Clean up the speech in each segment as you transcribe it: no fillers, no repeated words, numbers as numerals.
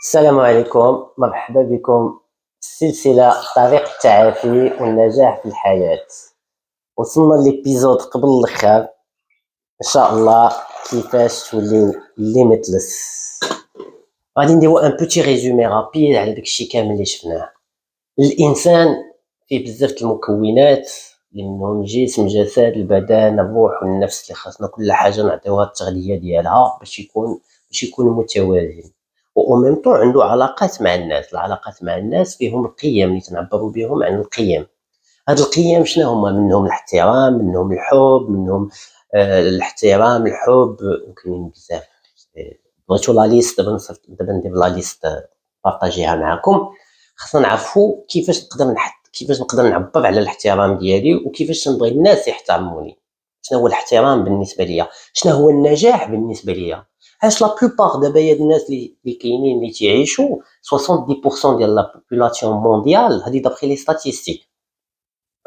السلام عليكم، مرحبا بكم في سلسلة طريق التعافي والنجاح في الحياة. وصلنا للإبيزود قبل الأخر إن شاء الله كيفاش توليو ليميتلس. غادي نديرو ان بوتي ريزومي رابيد على داكشي كامل اللي شفناه. الإنسان فيه بزاف د المكونات اللي منهم الجسم، الجسد، البدن، الروح والنفس، اللي خاصنا كل حاجة نعطيوها التغذية ديالها باش يكون متوازن. و ميم طون عنده علاقات مع الناس، العلاقات مع الناس فيهم القيم اللي تنعبروا بهم عن القيم. هاد القيم شنو هما؟ منهم الاحترام، منهم الحب، منهم الاحترام، الحب، وكاينين بزاف. بغيتو لا ليست دابا ندير لا ليست بارطاجيها معكم. خاصنا نعرفوا كيفاش نقدر نعبر على الاحترام ديالي وكيفاش نبغي الناس يحترموني. شنو هو الاحترام بالنسبه ليا؟ شنو هو النجاح بالنسبه ليا؟ علاش لا بلوبار دابا هي الناس اللي كاينين اللي تيعيشوا 70% ديال لا بوبولاسيون مونديال، هذه دابخي لي ستاتيستيك،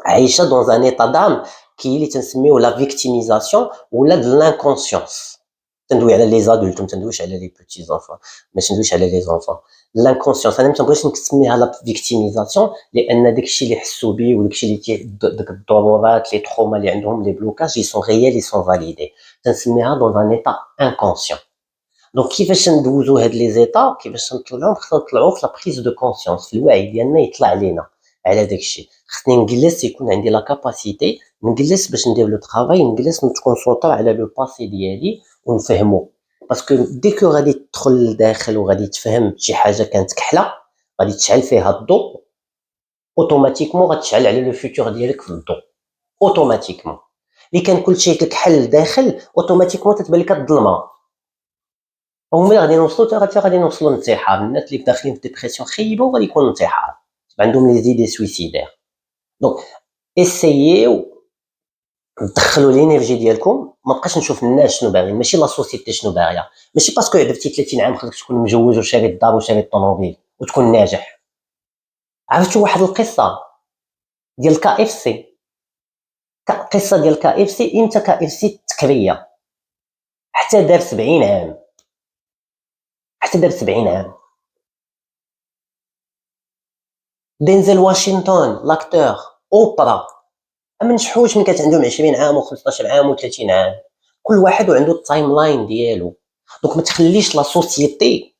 عايشه دون ان ايتا دام كي اللي تنسميو لا فيكتيميزاسيون ولا د لانكونسيونس. تندوي على لي زادولت، ما تندويش على لي بوتي زونفون، ما تندويش على لي زونفون. لانكونسيونس انا ما تنبغيش نسميها لا فيكتيميزاسيون، لان داكشي اللي حسوا به وداكشي اللي داك الضرورات لي تروما اللي عندهم لي بلوكاج لي سون ريال لي سون فاليدي، تنسميها دون ان ايتا انكونسيون. دونك كيفاش ندوزو هاد لي زيتا، كيفاش نطلعو؟ خصنا نطلعو في لا بريز دو كونسيونس، في الوعي ديالنا يطلع لينا على داكشي. خصني نجلس، يكون عندي لا كاباسيتي نجلس باش ندير لو طرافاي، نجلس نتكونسونطر على لو باسي ديالي ونفهمو. باسكو ديكو غادي تدخل لداخل وغادي تفهم شي حاجه كانت كحله، غادي تشعل فيها الضوء، اوتوماتيكمون غتشعل على لو فيتور ديالك في الضوء اوتوماتيكمون. اللي كان كلشي كحل لداخل اوتوماتيكمون تتبان لك الظلمه. وملي غادي نوصلوا غادي نوصلوا للانتحار. الناس اللي داخلين في ديبرسيون خيبوا غادي يكون انتحار، عندهم لي زيدي سويسيدير. دونك اسييو دخلوا الانرجي ديالكم. ما بقاش نشوف الناس شنو باغيين، ماشي لا سوسيتي شنو باغيه، ماشي باسكو عرفتي 30 عام خصك تكون مجوج وشاري الدار وشاري الطوموبيل وتكون ناجح. عرفتوا واحد القصه ديال كا اف سي؟ قصه ديال كا اف سي، امتى كا اف سي تكريه؟ حتى دار 70 عام، حتى دار 70 عام. دينزل واشنطن لاكتور، اوبرا، اما نشحوش من كانت عندهم 20 عام و15 عام و30 عام. كل واحد وعنده التايم لاين ديالو. دونك ما تخليش لا سوسيتي،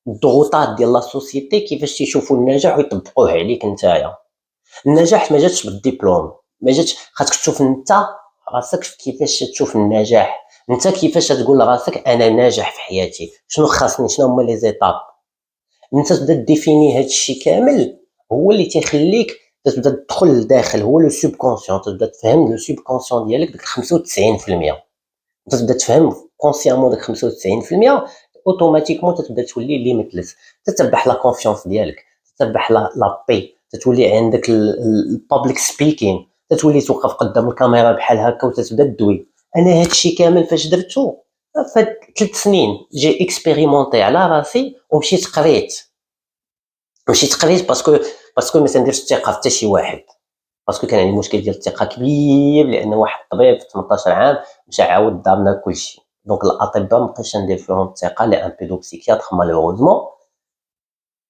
الضغوطات ديال لا سوسيتي كيفاش تيشوفوا النجاح ويطبقوه عليك نتايا. النجاح ما جاتش بالدبلوم، ما جاتش. خاصك تشوف انت راسك كيفاش تشوف النجاح، انت كيفاش تقول لراسك انا ناجح في حياتي، شنو خاصني، شنو هما لي زيتاب. انت تبدا ديفيني هاد الشيء كامل، هو اللي تيخليك تبدا تدخل لداخل، هو لو سوب كونسيون. تبدا تفهم لو سوب كونسيون ديالك، داك 95%. تبدا تفهم كونسيامون داك 95%، اوتوماتيكمون تبدا تولي ليميتلس. تتبع لا كونفيونس ديالك، تتبع لا بي، تتولي عندك البابليك سبيكين، تتولي توقف قدام الكاميرا بحال هكا وتتبدا تدوي. انا هادشي كامل فاش درتو فهاد 3 سنين جي اكسبيريمونتي على راسي ومشيت قريت. باسكو ما تنديرش الثقه في حتى شي واحد، باسكو كان عندي مشكل ديال الثقه كبير، لان واحد الطبيب في 18 عام مشى عاود دارنا كلشي. دونك الاطباء مابقيتش ندير فيهم الثقه، لي ان بيدو بسيكياتر مالوغوزمون.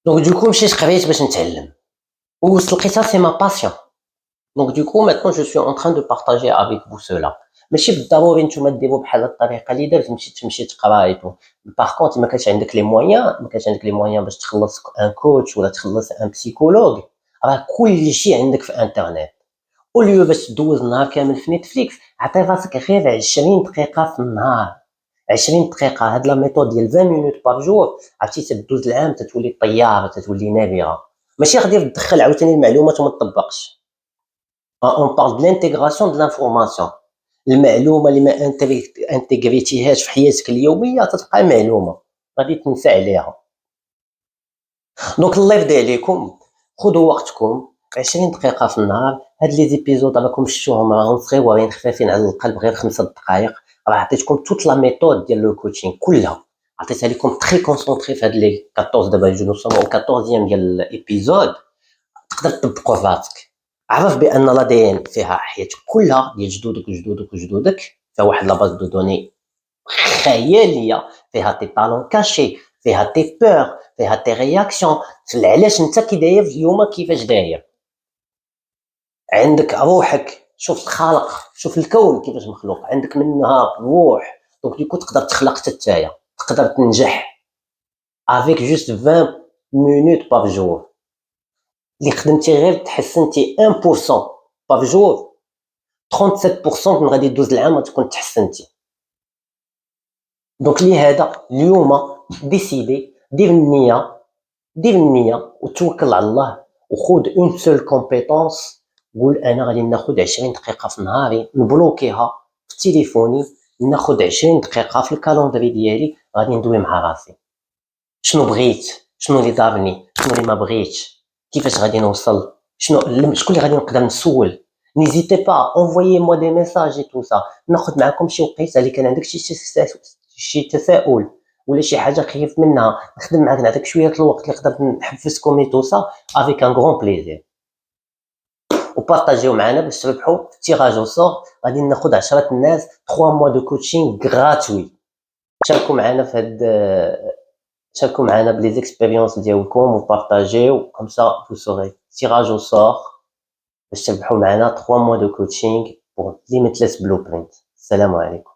دونك دوكو مشيت قريت باش نتعلم ووصل لقيتها سي ما باسيون. دونك دوكو ماتنون جو سوي اون تران دو بارطاجي افيك فو سولا. ماشي بالضروري نتوما ديروا بحال الطريقه اللي درت، مشيت قرايت. باغ كونت ما كانش عندك لي مويان، باش تخلص ان كوتش ولا تخلص ان بسيكولوج، راه كلشي عندك في انترنت. اوليو باش تدوز النهار كامل في نتفليكس، عطي راسك غير 20 دقيقه في النهار. 20 دقيقه، هاد لا ميثود ديال 20 مينوت بار جور، عرفتي تدوز العام تتولي طياره، تتولي نابغه. ماشي غادي تدخل عاوتاني المعلومات وما تطبقش. اون بارل دو لانتيغراسيون دو لانفورماسيون. المعلومه اللي ما انتيغريتيهاش في حياتك اليوميه تتبقى معلومه غادي تنسى عليها. دونك الله يرضي عليكم، خذوا وقتكم 20 دقيقه في النهار. هاد لي زيبيزود راكم شفتوهم، راهم صغيورين خفافين على القلب، غير 5 دقائق. راه عطيتكم توت لا ميثود ديال لو كوتشين كلها، عطيتها لكم تري كونسونطري في هاد لي 14. دابا نجيو نوصلوا او 14 ديال الابيزود، تقدر تطبقوا في راسك. عرف بان لا دي ان فيها حياتك كلها ديال جدودك وجدودك وجدودك، فيها واحد لا باز دو دوني خياليه، فيها تي طالون كاشي، فيها تي بور، فيها تي رياكسيون، علاش انت كي داير اليوم كيفاش داير، عندك روحك، شوف الخالق، شوف الكون كيفاش مخلوق، عندك منها روح، دونك ديكو تقدر تخلق حتى نتايا، تقدر تنجح افيك جوست 20 مينوت بار جور، اللي خدمتي غير تحسنتي 1% بار جور، 37% من غادي دوز العام غتكون تحسنتي. دونك لهذا اليوم ديسيدي، دير النية، دير النية وتوكل على الله، وخذ اون سول كومبيتونس، قول انا غادي ناخذ 20 دقيقة في نهاري نبلوكيها في تليفوني، ناخذ 20 دقيقة في الكالندري ديالي غادي ندوي مع راسي، شنو بغيت، شنو اللي دارني، شنو اللي ما بغيتش، كيفاش غادي نوصل، شكون اللي غادي نقدر نسول. نيزيتي با انفويي موا دي ميساج اي تو سا، ناخذ معكم شي وقيته اللي كان عندك شي تساؤل ولا شي حاجه خايف منها، نخدم معاك نعطيك شويه الوقت اللي نقدر نحفزكم اي تو سا افيك ان غران بليزير. وبارطاجيو معنا باش تربحوا في التيراج او سور، غادي ناخذ 10 الناس 3 موا دو كوتشينغ غراتوي. شاركوا معنا في هاد شاركوا معنا بلي زيكسبيريونس ديالكم وبارطاجيو كوم سا فو سوري تيراج او سور باش تربحوا معنا 3 موا دو كوتشينغ بور ليميتليس بلو برينت. السلام عليكم.